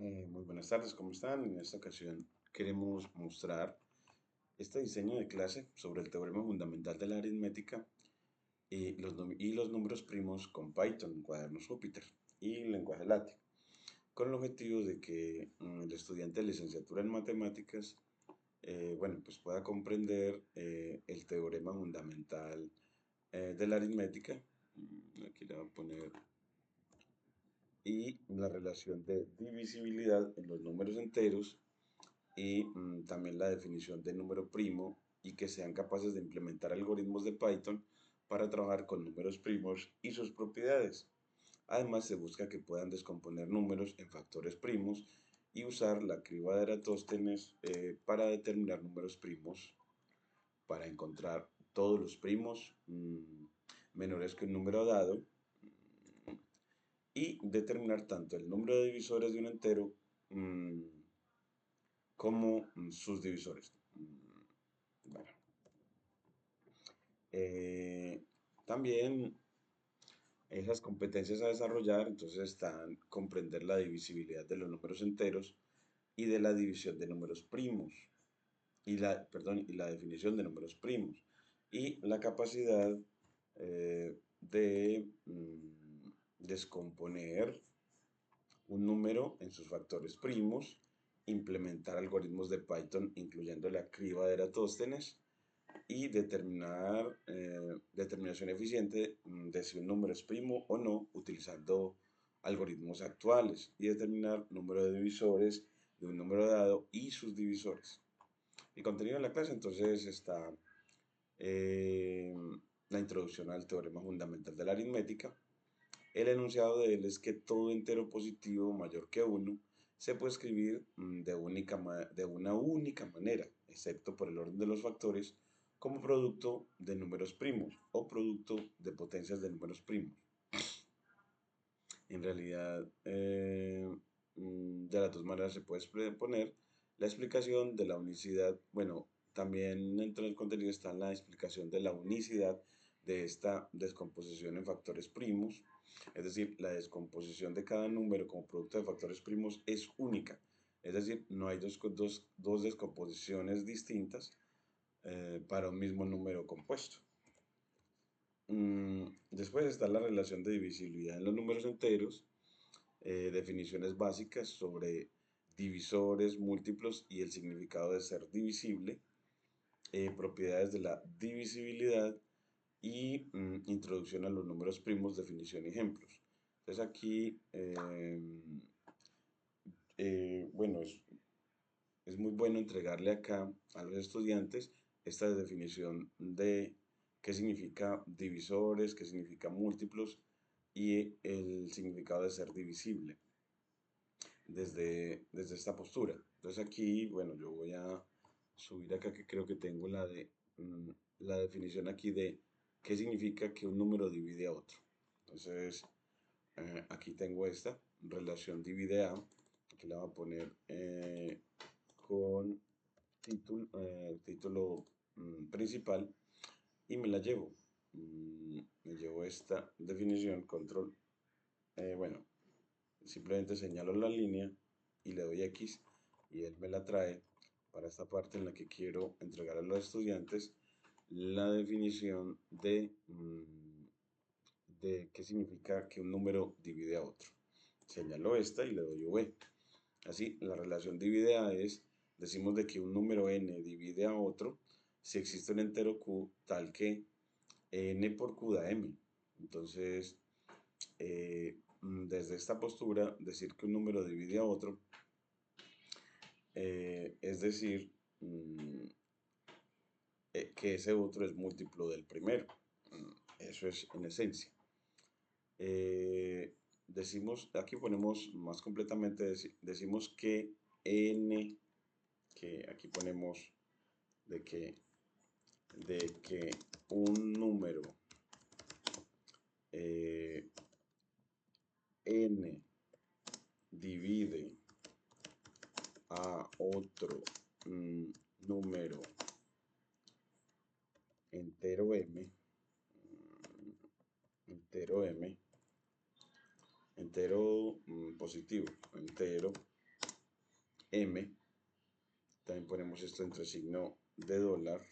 Muy buenas tardes, ¿cómo están? En esta ocasión queremos mostrar este diseño de clase sobre el teorema fundamental de la aritmética y los números primos con Python, cuadernos Júpiter y lenguaje LaTeX, con el objetivo de que el estudiante de licenciatura en matemáticas, pues pueda comprender el teorema fundamental de la aritmética. Aquí le voy a poner y la relación de divisibilidad en los números enteros y también la definición de número primo y que sean capaces de implementar algoritmos de Python para trabajar con números primos y sus propiedades. Además, se busca que puedan descomponer números en factores primos y usar la criba de Eratóstenes para determinar números primos, para encontrar todos los primos menores que un número dado y determinar tanto el número de divisores de un entero mmm, como sus divisores. Bueno, eh, también esas competencias a desarrollar, entonces están comprender la divisibilidad de los números enteros y de la división de números primos, y la definición de números primos, y la capacidad de descomponer un número en sus factores primos, implementar algoritmos de Python incluyendo la criba de Eratóstenes y determinar determinación eficiente de si un número es primo o no utilizando algoritmos actuales y determinar número de divisores de un número dado y sus divisores. El contenido de la clase entonces está eh, la introducción al teorema fundamental de la aritmética. El enunciado de él es que todo entero positivo mayor que uno se puede escribir de una única manera, excepto por el orden de los factores, como producto de números primos o producto de potencias de números primos. En realidad, de las dos maneras se puede poner la explicación de la unicidad. Bueno, también dentro del contenido está la explicación de la unicidad de esta descomposición en factores primos. Es decir, la descomposición de cada número como producto de factores primos es única. Es decir, no hay dos descomposiciones distintas para un mismo número compuesto. Después está la relación de divisibilidad en los números enteros, definiciones básicas sobre divisores, múltiplos y el significado de ser divisible, propiedades de la divisibilidad y introducción a los números primos, definición y ejemplos. Entonces aquí, bueno, es muy bueno entregarle acá a los estudiantes esta definición de qué significa divisores, qué significa múltiplos y el significado de ser divisible desde esta postura. Entonces aquí, bueno, yo voy a subir acá que creo que tengo la definición aquí de qué significa que un número divide a otro. Entonces, aquí tengo esta relación divide a, aquí la voy a poner con título principal y me la llevo. Me llevo esta definición, control, bueno, simplemente señalo la línea y le doy X y él me la trae para esta parte en la que quiero entregar a los estudiantes la definición de qué significa que un número divide a otro. Señalo esta y le doy V. Así, la relación divide a es, decimos de que un número n divide a otro si existe un entero q tal que n por q da m. Entonces, desde esta postura, decir que un número divide a otro, es decir, que ese otro es múltiplo del primero. Eso es en esencia. Decimos, aquí ponemos más completamente, decimos que n, que aquí ponemos de que, de que un número n divide a otro número entero m, entero m, entero positivo, entero M. También ponemos esto entre signo de dólar.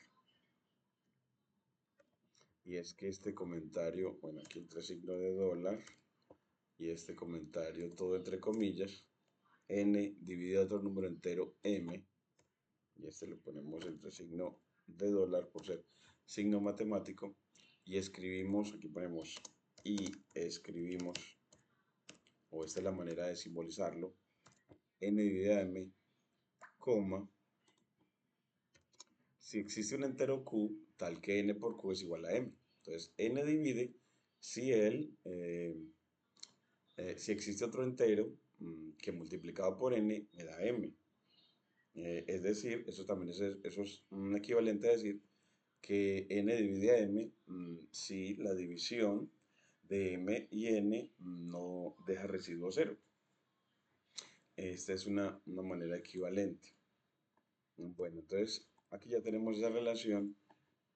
Y es que este comentario, bueno, aquí entre signo de dólar y este comentario todo entre comillas, n dividido a otro número entero m, y este lo ponemos entre signo de dólar por ser signo matemático, y escribimos, aquí ponemos y escribimos, o esta es la manera de simbolizarlo, n dividido a m, coma, si existe un entero q, tal que n por q es igual a m. Entonces, n divide si si existe otro entero que multiplicado por n me da m. Es decir, eso también eso es un equivalente a decir que n divide a m si la división de m y n no deja residuo cero. Esta es una manera equivalente. Bueno, entonces aquí ya tenemos esa relación.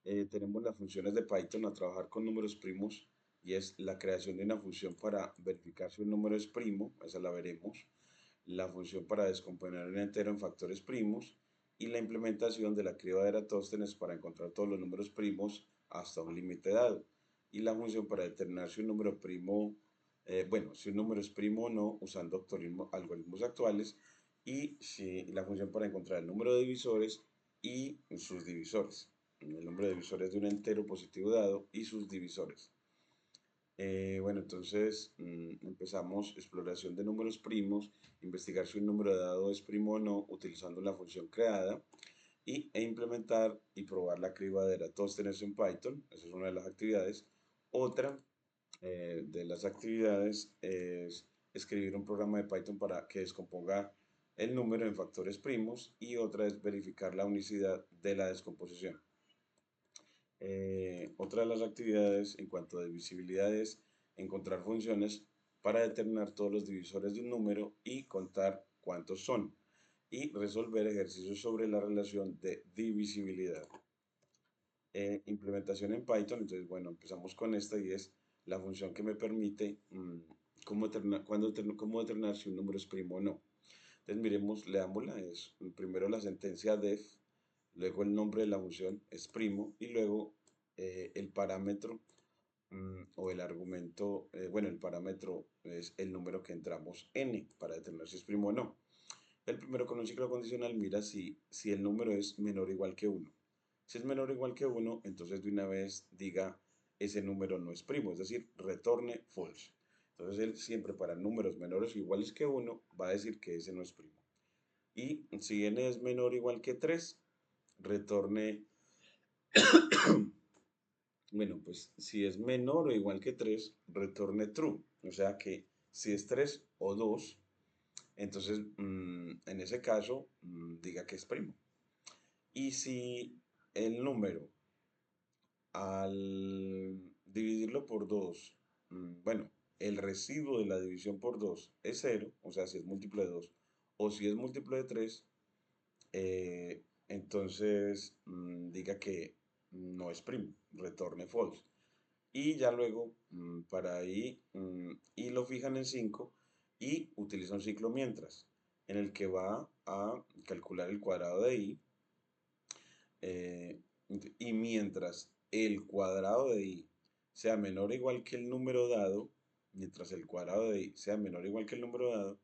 Tenemos las funciones de Python a trabajar con números primos y es la creación de una función para verificar si un número es primo, esa la veremos, la función para descomponer un entero en factores primos y la implementación de la criba de Eratóstenes para encontrar todos los números primos hasta un límite dado y la función para determinar si un número primo, bueno, si un número es primo o no usando algoritmos actuales y la función para encontrar el número de divisores y sus divisores, el número de divisores de un entero positivo dado y sus divisores. Bueno, entonces empezamos exploración de números primos, investigar si un número dado es primo o no utilizando la función creada e implementar y probar la criba de Eratóstenes en Python. Esa es una de las actividades. Otra de las actividades es escribir un programa de Python para que descomponga el número en factores primos y otra es verificar la unicidad de la descomposición. Otra de las actividades en cuanto a divisibilidad es encontrar funciones para determinar todos los divisores de un número y contar cuántos son y resolver ejercicios sobre la relación de divisibilidad. Implementación en Python, entonces bueno, empezamos con esta y es la función que me permite cómo determinar si un número es primo o no. Entonces miremos, leámosla, es primero la sentencia def, luego el nombre de la función es primo y luego el parámetro o el argumento, bueno, el parámetro es el número que entramos n para determinar si es primo o no. El primero con un ciclo condicional mira si el número es menor o igual que 1. Si es menor o igual que 1, entonces de una vez diga ese número no es primo, es decir, retorne false. Entonces él siempre para números menores o iguales que 1 va a decir que ese no es primo. Y si n es menor o igual que 3, retorne, bueno, pues si es menor o igual que 3, retorne true. O sea que si es 3 o 2, entonces en ese caso diga que es primo. Y si el número al dividirlo por 2, bueno, el residuo de la división por 2 es 0, o sea, si es múltiplo de 2, o si es múltiplo de 3, entonces diga que no es primo, retorne false. Y ya luego, para ahí, y lo fijan en 5 y utiliza un ciclo mientras, en el que va a calcular el cuadrado de i, y mientras el cuadrado de i sea menor o igual que el número dado, mientras el cuadrado de i sea menor o igual que el número dado,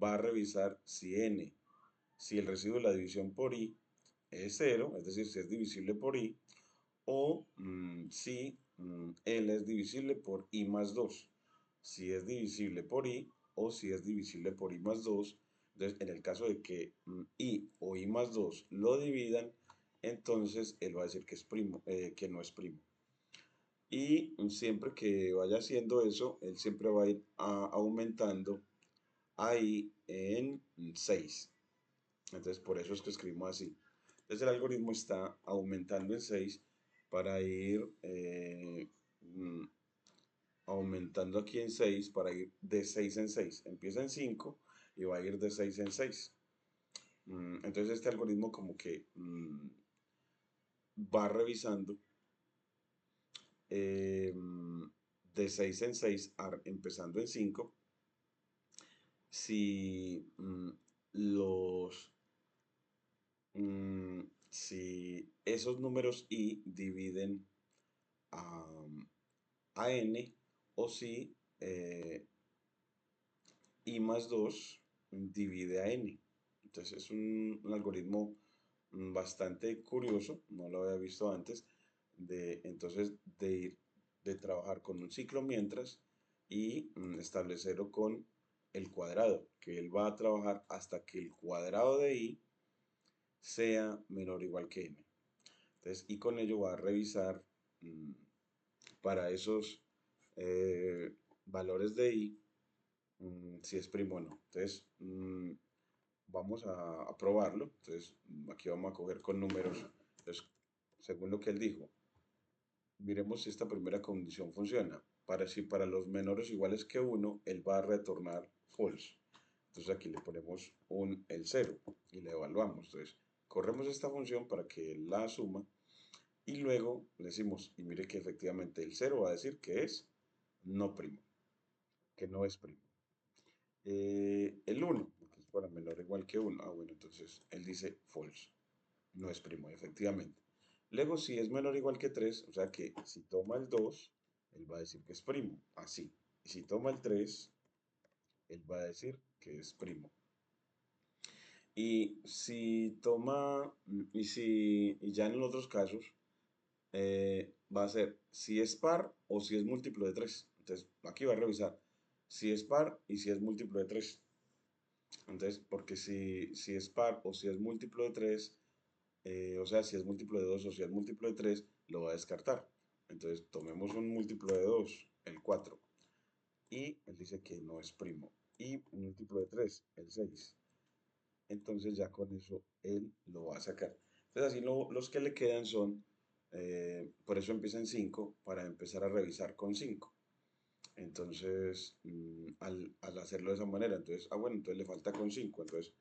va a revisar si el residuo de la división por i es 0, es decir, si es divisible por i, o si L es divisible por I más 2. Si es divisible por I o si es divisible por I más 2. Entonces, en el caso de que I o I más 2 lo dividan, entonces él va a decir que es primo, que no es primo. Y siempre que vaya haciendo eso, él siempre va a ir aumentando ahí en 6. Entonces, por eso es que escribimos así. Entonces, el algoritmo está aumentando en 6 para ir aumentando aquí en 6 para ir de 6 en 6. Empieza en 5 y va a ir de 6 en 6. Entonces, este algoritmo como que va revisando de 6 en 6, empezando en 5, si los, si esos números i dividen a, a n o si i más 2 divide a n. Entonces es un algoritmo bastante curioso, no lo había visto antes, entonces de trabajar con un ciclo mientras y establecerlo con el cuadrado, que él va a trabajar hasta que el cuadrado de i sea menor o igual que n. Entonces, y con ello va a revisar mm, para esos valores de i si es primo o no. Entonces, vamos a probarlo. Entonces, aquí vamos a coger con números. Entonces, según lo que él dijo, miremos si esta primera condición funciona. Si para los menores iguales que 1, él va a retornar false. Entonces aquí le ponemos el 0 y le evaluamos. Entonces, corremos esta función para que él la suma y luego le decimos, y mire que efectivamente el 0 va a decir que es no primo, que no es primo. El 1, porque es para menor o igual que 1. Ah, bueno, entonces él dice false, no es primo, efectivamente. Luego, si es menor o igual que 3, o sea que si toma el 2, él va a decir que es primo, así. Y si toma el 3, él va a decir que es primo. Y si toma, y ya en los otros casos, va a ser si es par o si es múltiplo de 3. Entonces, aquí va a revisar si es par y si es múltiplo de 3. Entonces, porque si es par o si es múltiplo de 3, o sea, si es múltiplo de 2 o si es múltiplo de 3, lo va a descartar. Entonces, tomemos un múltiplo de 2, el 4, y él dice que no es primo. Y un múltiplo de 3, el 6. Entonces, ya con eso, él lo va a sacar. Entonces, así los que le quedan son, por eso empieza en 5, para empezar a revisar con 5. Entonces, al hacerlo de esa manera, entonces, bueno, entonces le falta con 5. Entonces,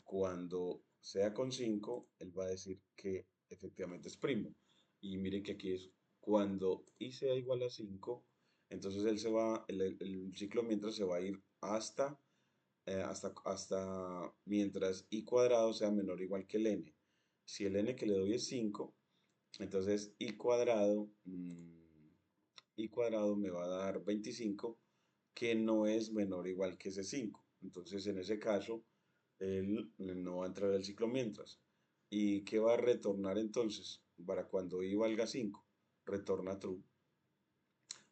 cuando sea con 5, él va a decir que efectivamente es primo. Y mire que aquí es cuando i sea igual a 5, entonces él se va, el ciclo mientras se va a ir hasta mientras i cuadrado sea menor o igual que el n. Si el n que le doy es 5, entonces i cuadrado me va a dar 25, que no es menor o igual que ese 5. Entonces, en ese caso, él no va a entrar al ciclo mientras. ¿Y qué va a retornar entonces? Para cuando i valga 5, retorna true.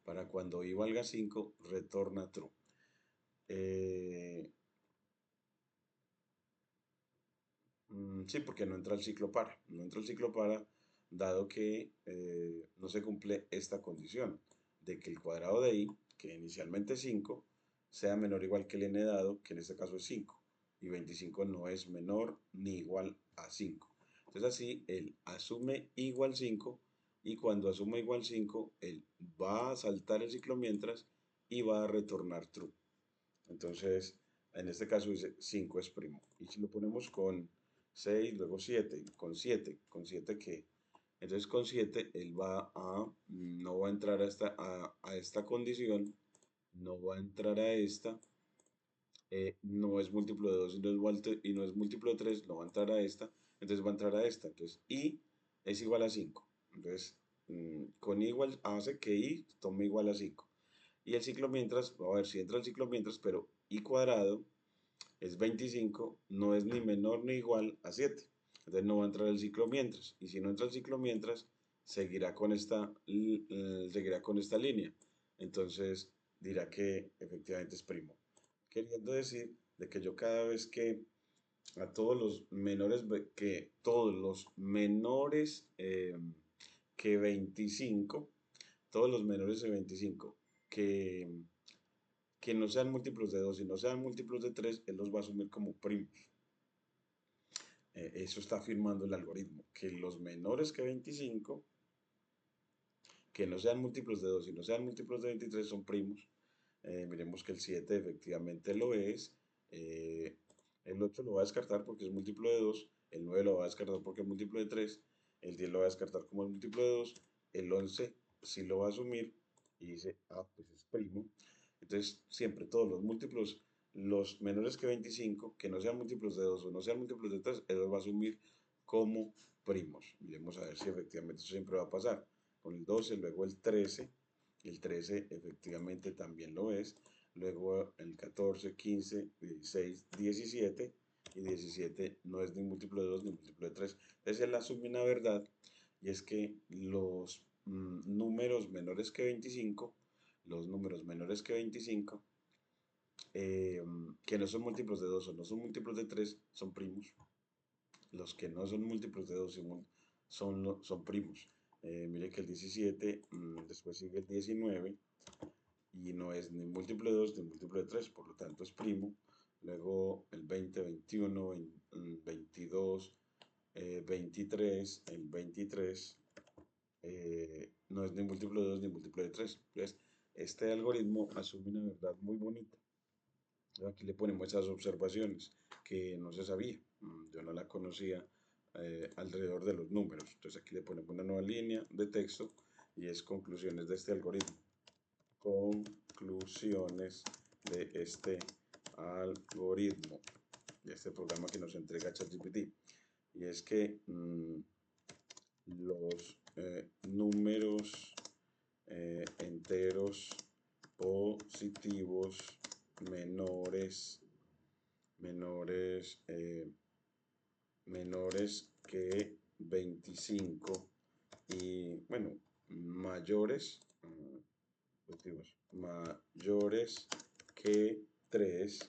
Para cuando i valga 5, retorna true. Eh, sí, porque no entra el ciclo para. No entra el ciclo para, dado que no se cumple esta condición de que el cuadrado de i, que inicialmente es 5, sea menor o igual que el n dado, que en este caso es 5. Y 25 no es menor ni igual a 5. Entonces así, él asume igual 5 y cuando asuma igual 5, él va a saltar el ciclo mientras y va a retornar true. Entonces, en este caso dice 5 es primo. Y si lo ponemos con 6, luego 7, con 7 ¿qué? Entonces con 7 él no va a entrar a esta condición, no va a entrar a esta, no es múltiplo de 2 y no es múltiplo de 3, no va a entrar a esta, entonces va a entrar a esta. Entonces i es igual a 5. Entonces con igual hace que i tome igual a 5. Y el ciclo mientras, a ver si entra el ciclo mientras, pero i cuadrado es 25, no es ni menor ni igual a 7. Entonces no va a entrar el ciclo mientras. Y si no entra el ciclo mientras, seguirá con esta línea. Entonces dirá que efectivamente es primo. Queriendo decir de que yo cada vez que a todos los menores que 25, todos los menores de 25 que que no sean múltiplos de 2 y no sean múltiplos de 3, él los va a asumir como primos. Eso está afirmando el algoritmo, que los menores que 25, que no sean múltiplos de 2 y no sean múltiplos de 23 son primos. Miremos que el 7 efectivamente lo es. Eh, el 8 lo va a descartar porque es múltiplo de 2. El 9 lo va a descartar porque es múltiplo de 3. El 10 lo va a descartar como es múltiplo de 2. El 11 sí lo va a asumir y dice, ah, pues es primo. Entonces, siempre todos los múltiplos, los menores que 25, que no sean múltiplos de 2 o no sean múltiplos de 3, eso va a asumir como primos. Miremos a ver si efectivamente eso siempre va a pasar. Con el 12, luego el 13 efectivamente también lo es, luego el 14, 15, 16, 17, y 17 no es ni múltiplo de 2 ni múltiplo de 3. Entonces él asume una verdad, y es que los números menores que 25, los números menores que 25, que no son múltiplos de 2 o no son múltiplos de 3, son primos. Los que no son múltiplos de 2 son primos. Mire que el 17, después sigue el 19, y no es ni múltiplo de 2 ni múltiplo de 3, por lo tanto es primo. Luego el 20, 21, 22, 23, el 23 no es ni múltiplo de 2 ni múltiplo de 3. Entonces, este algoritmo asume una verdad muy bonita. Aquí le ponemos esas observaciones que no se sabía, yo no la conocía, alrededor de los números. Entonces aquí le ponemos una nueva línea de texto y es conclusiones de este algoritmo. Conclusiones de este algoritmo, de este programa que nos entrega ChatGPT. Y es que los números enteros positivos menores que 25 y, bueno, mayores, positivos, mayores que 3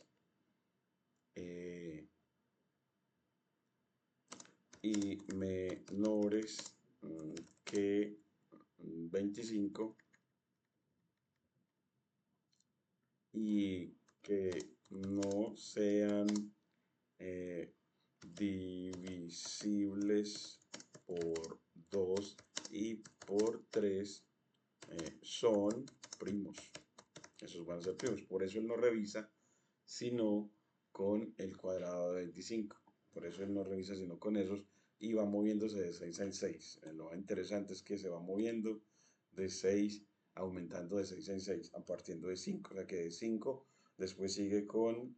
y menores que 25, y que no sean divisibles por 2 y por 3, son primos. Esos van a ser primos. Por eso él no revisa sino con el cuadrado de 25. Por eso él no revisa sino con esos, y va moviéndose de 6 en 6. Lo interesante es que se va moviendo de 6, aumentando de 6 en 6, a partir de 5. O sea que de 5 después sigue con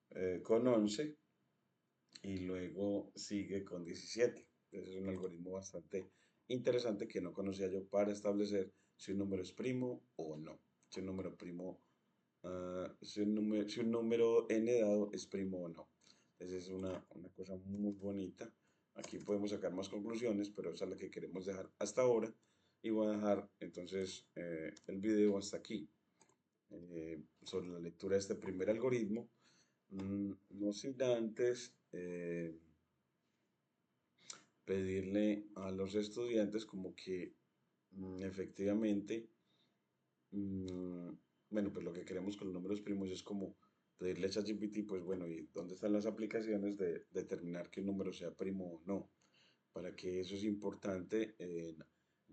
11, y luego sigue con 17. Entonces es un algoritmo bastante interesante que no conocía yo para establecer si un número es primo o no. Si un número primo, si un número n dado es primo o no. Entonces es una cosa muy bonita. Aquí podemos sacar más conclusiones, pero esa es la que queremos dejar hasta ahora. Y voy a dejar entonces el video hasta aquí, sobre la lectura de este primer algoritmo. No sin antes pedirle a los estudiantes como que efectivamente, mm, bueno, pues lo que queremos con los números primos es como pedirle a ChatGPT, pues bueno, ¿y dónde están las aplicaciones de determinar que un número sea primo o no? Para que eso es importante en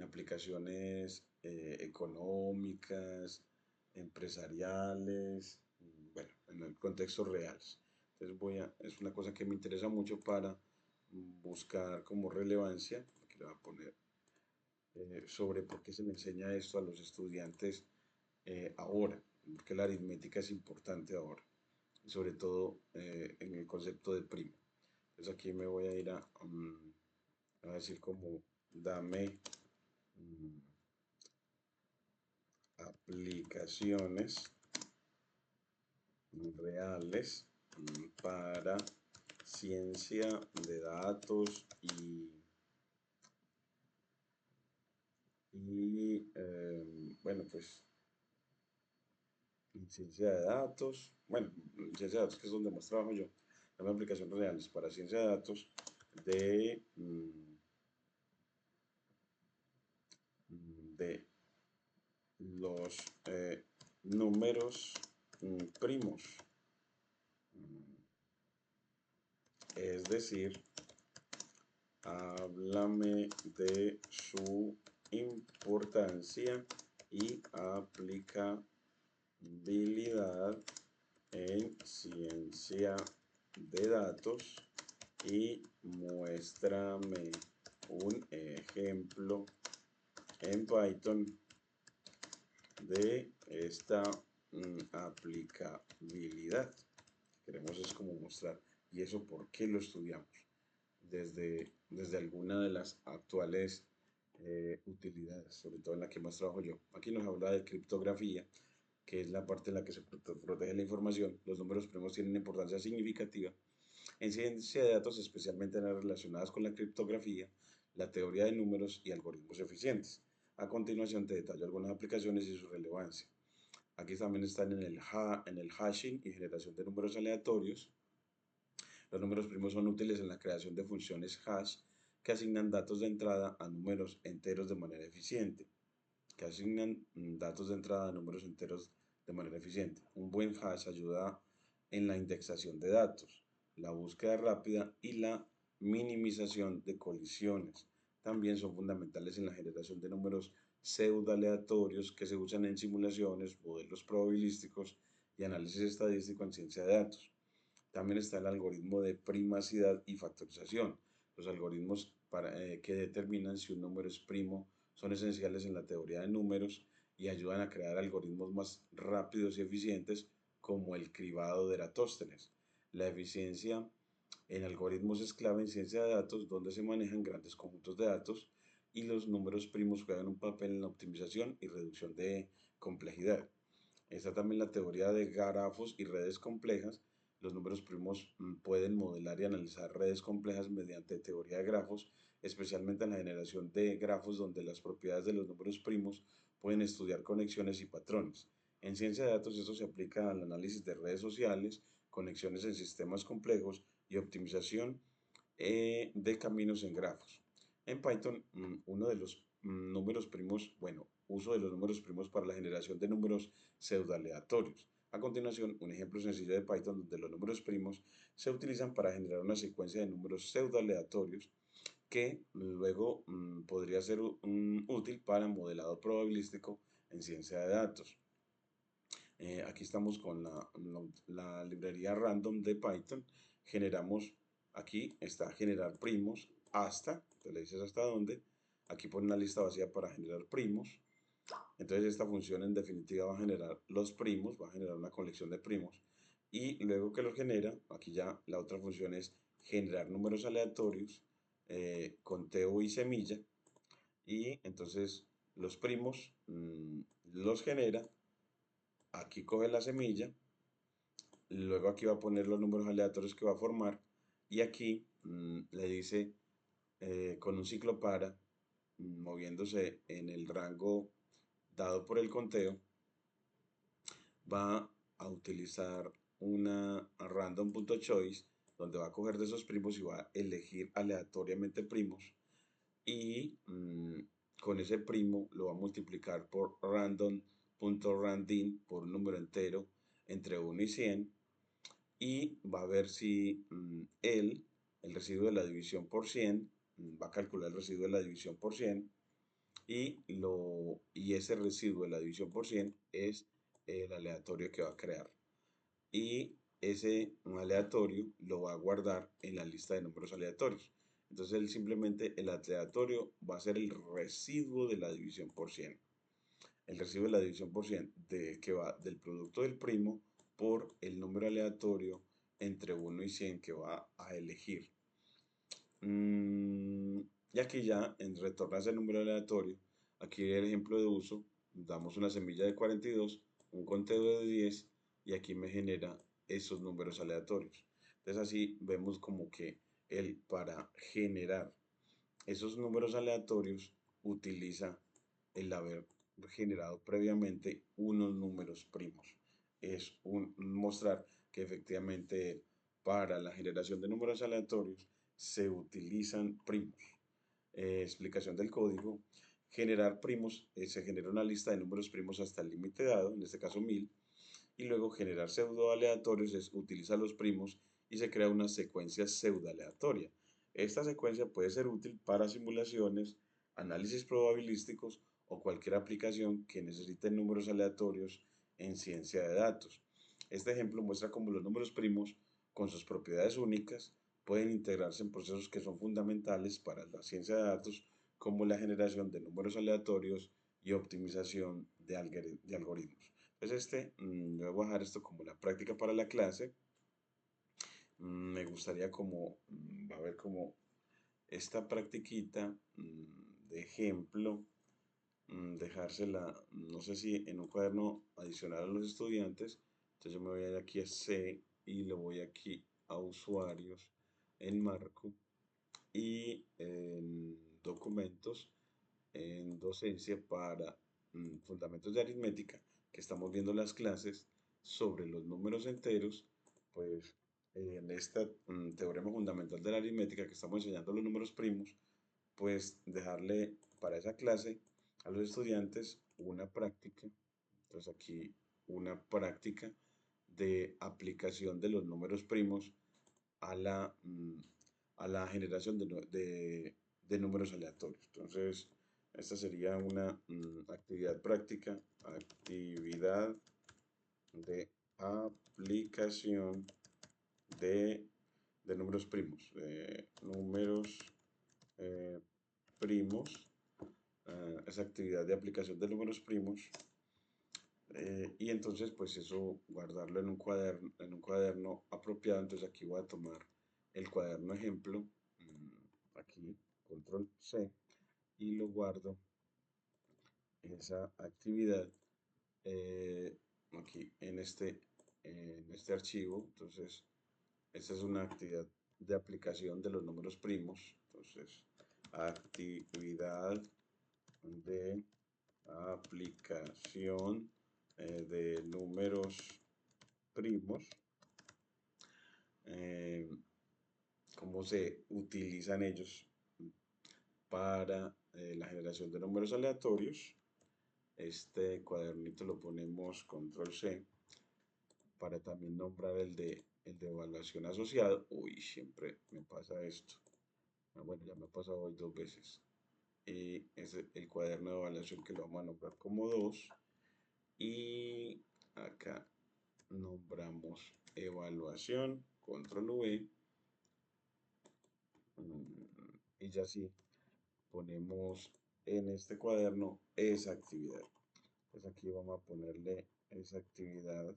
aplicaciones económicas, empresariales, bueno, en el contexto reales. Entonces es una cosa que me interesa mucho para buscar como relevancia, que le voy a poner sobre por qué se le enseña esto a los estudiantes ahora, porque la aritmética es importante ahora, y sobre todo en el concepto de primo. Entonces aquí me voy a ir a decir como dame aplicaciones reales para ciencia de datos bueno, pues en ciencia de datos, bueno, en ciencia de datos, que es donde más trabajo yo, dame aplicaciones reales para ciencia de datos de los números primos, es decir, háblame de su importancia y aplicabilidad en ciencia de datos, y muéstrame un ejemplo en Python de esta aplicabilidad. Queremos es como mostrar, ¿y eso por qué lo estudiamos? Desde alguna de las actuales utilidades, sobre todo en la que más trabajo yo. Aquí nos habla de criptografía, que es la parte en la que se protege la información. Los números primos tienen importancia significativa en ciencia de datos, especialmente en las relacionadas con la criptografía, la teoría de números y algoritmos eficientes. A continuación te detallo algunas aplicaciones y su relevancia. Aquí también están en el hashing y generación de números aleatorios. Los números primos son útiles en la creación de funciones hash que asignan datos de entrada a números enteros de manera eficiente. Un buen hash ayuda en la indexación de datos, la búsqueda rápida y la minimización de colisiones. También son fundamentales en la generación de números pseudo-aleatorios que se usan en simulaciones, modelos probabilísticos y análisis estadístico en ciencia de datos. También está el algoritmo de primacidad y factorización. Los algoritmos que determinan si un número es primo son esenciales en la teoría de números y ayudan a crear algoritmos más rápidos y eficientes como el cribado de Eratóstenes. La eficiencia en algoritmos es clave en ciencia de datos, donde se manejan grandes conjuntos de datos y los números primos juegan un papel en la optimización y reducción de complejidad. Está también la teoría de grafos y redes complejas. Los números primos pueden modelar y analizar redes complejas mediante teoría de grafos, especialmente en la generación de grafos donde las propiedades de los números primos pueden estudiar conexiones y patrones. En ciencia de datos esto se aplica al análisis de redes sociales, conexiones en sistemas complejos y optimización de caminos en grafos. En Python, uno de los números primos, bueno, uso de los números primos para la generación de números pseudoaleatorios. A continuación, un ejemplo sencillo de Python donde los números primos se utilizan para generar una secuencia de números pseudoaleatorios que luego podría ser útil para modelado probabilístico en ciencia de datos. Aquí estamos con la librería random de Python. Generamos, aquí está generar primos hasta, te le dices hasta dónde. Aquí pone una lista vacía para generar primos. Entonces esta función en definitiva va a generar los primos, va a generar una colección de primos. Y luego que los genera, aquí ya la otra función es generar números aleatorios, conteo y semilla. Y entonces los primos los genera. Aquí coge la semilla, luego aquí va a poner los números aleatorios que va a formar y aquí le dice con un ciclo para, moviéndose en el rango dado por el conteo, va a utilizar una random.choice donde va a coger de esos primos y va a elegir aleatoriamente primos y con ese primo lo va a multiplicar por random.randin por un número entero entre 1 y 100 y va a ver si el residuo de la división por 100, va a calcular el residuo de la división por 100 y ese residuo de la división por 100 es el aleatorio que va a crear. Y ese aleatorio lo va a guardar en la lista de números aleatorios. Entonces él simplemente, el aleatorio va a ser el residuo de la división por 100. El residuo de la división por 100 que va del producto del primo por el número aleatorio entre 1 y 100 que va a elegir. Y aquí ya, en retornar ese número aleatorio, aquí el ejemplo de uso, damos una semilla de 42, un conteo de 10 y aquí me genera esos números aleatorios. Entonces así vemos como que él para generar esos números aleatorios utiliza el haber generado previamente unos números primos. Es mostrar que efectivamente para la generación de números aleatorios se utilizan primos. Explicación del código. Generar primos, se genera una lista de números primos hasta el límite dado, en este caso 1000, y luego generar pseudo aleatorios es utilizar los primos y se crea una secuencia pseudo aleatoria. Esta secuencia puede ser útil para simulaciones, análisis probabilísticos o cualquier aplicación que necesite números aleatorios en ciencia de datos. Este ejemplo muestra cómo los números primos, con sus propiedades únicas, pueden integrarse en procesos que son fundamentales para la ciencia de datos, como la generación de números aleatorios y optimización de algoritmos. Pues yo voy a dejar esto como la práctica para la clase. Me gustaría como, va a ver como esta practiquita de ejemplo, dejársela, no sé si en un cuaderno adicional a los estudiantes. Entonces yo me voy a ir aquí a C y lo voy aquí a usuarios, en marco y en documentos, en docencia para fundamentos de aritmética, que estamos viendo las clases sobre los números enteros. Pues en esta teorema fundamental de la aritmética que estamos enseñando los números primos, pues dejarle para esa clase a los estudiantes una práctica. Entonces aquí una práctica de aplicación de los números primos a a la generación de números aleatorios. Entonces, esta sería una actividad práctica, actividad de aplicación de, de números primos, eh, primos, esa actividad de aplicación de números primos. Y entonces, pues eso, guardarlo en un cuaderno apropiado. Entonces aquí voy a tomar el cuaderno ejemplo, aquí, control C, y lo guardo, esa actividad, eh, aquí en este archivo. Entonces, esta es una actividad de aplicación de los números primos. Entonces, actividad de aplicación de números primos, eh, cómo se utilizan ellos para la generación de números aleatorios. Este cuadernito lo ponemos control C para también nombrar el de evaluación asociada. Uy, siempre me pasa esto. Bueno, ya me ha pasado hoy dos veces. Y es el cuaderno de evaluación que lo vamos a nombrar como 2. Y acá nombramos evaluación, control V, y ya sí ponemos en este cuaderno esa actividad. Pues aquí vamos a ponerle esa actividad.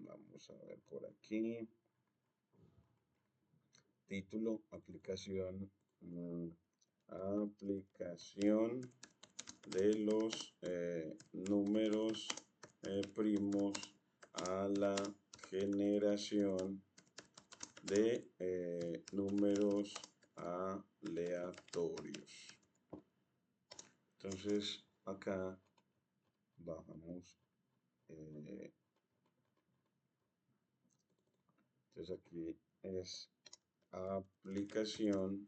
Vamos a ver por aquí. Título, aplicación, aplicación de los números primos a la generación de números aleatorios. Entonces acá bajamos, entonces aquí es aplicación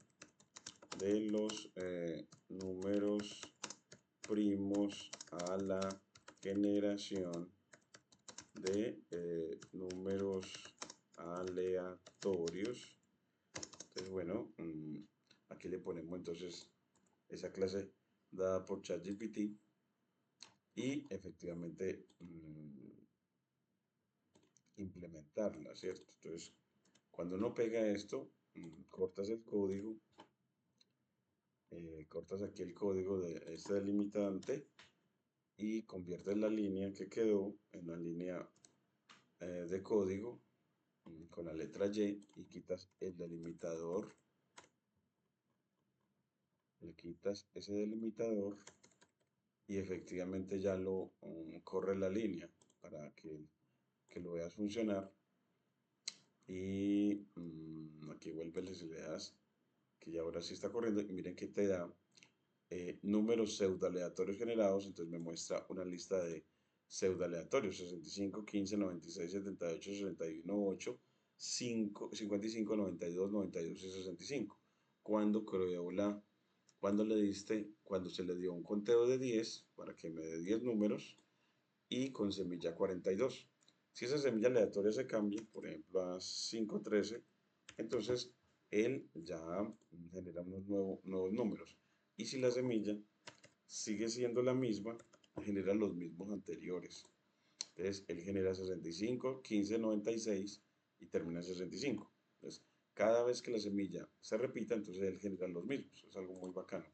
de los números primos a la generación de números aleatorios. Entonces, bueno, aquí le ponemos entonces esa clase dada por ChatGPT y efectivamente implementarla, ¿cierto? Entonces, cuando uno pega esto, cortas el código, cortas aquí el código de este delimitante y conviertes la línea que quedó en la línea de código con la letra Y quitas el delimitador, le quitas ese delimitador y efectivamente ya lo corre la línea para que lo veas funcionar. Y aquí vuelves y le das que ya ahora sí está corriendo y miren que te da números pseudo aleatorios generados. Entonces me muestra una lista de pseudo aleatorios: 65, 15, 96, 78, 61, 8, 5, 55, 92, 92 y 65. Cuando creo cuando se le dio un conteo de 10 para que me dé 10 números y con semilla 42. Si esa semilla aleatoria se cambia, por ejemplo a 513, entonces él ya genera unos nuevos números. Y si la semilla sigue siendo la misma, genera los mismos anteriores. Entonces él genera 65, 15, 96 y termina en 65. Entonces, cada vez que la semilla se repita, entonces él genera los mismos. Es algo muy bacano.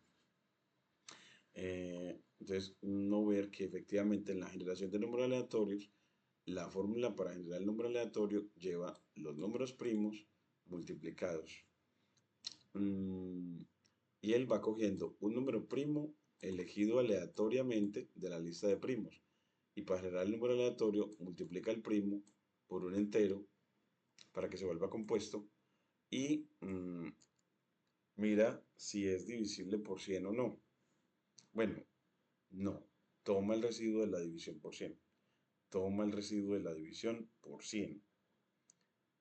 Entonces, uno ver que efectivamente en la generación de números aleatorios, la fórmula para generar el número aleatorio lleva los números primos multiplicados. Y él va cogiendo un número primo elegido aleatoriamente de la lista de primos. Y para generar el número aleatorio, multiplica el primo por un entero para que se vuelva compuesto y mira si es divisible por 100 o no. Bueno, no. Toma el residuo de la división por 100. Toma el residuo de la división por 100.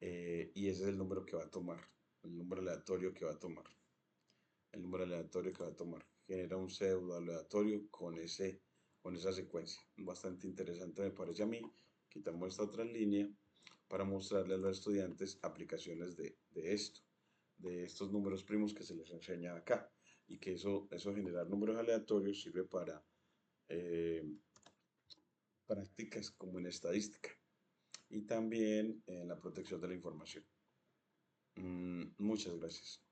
Y ese es el número que va a tomar. El número aleatorio que va a tomar. El número aleatorio que va a tomar. Genera un pseudo aleatorio con esa secuencia. Bastante interesante me parece a mí. Quitamos esta otra línea para mostrarle a los estudiantes aplicaciones de esto, de estos números primos que se les enseña acá. Y que eso generar números aleatorios sirve para prácticas como en estadística y también en la protección de la información. Muchas gracias.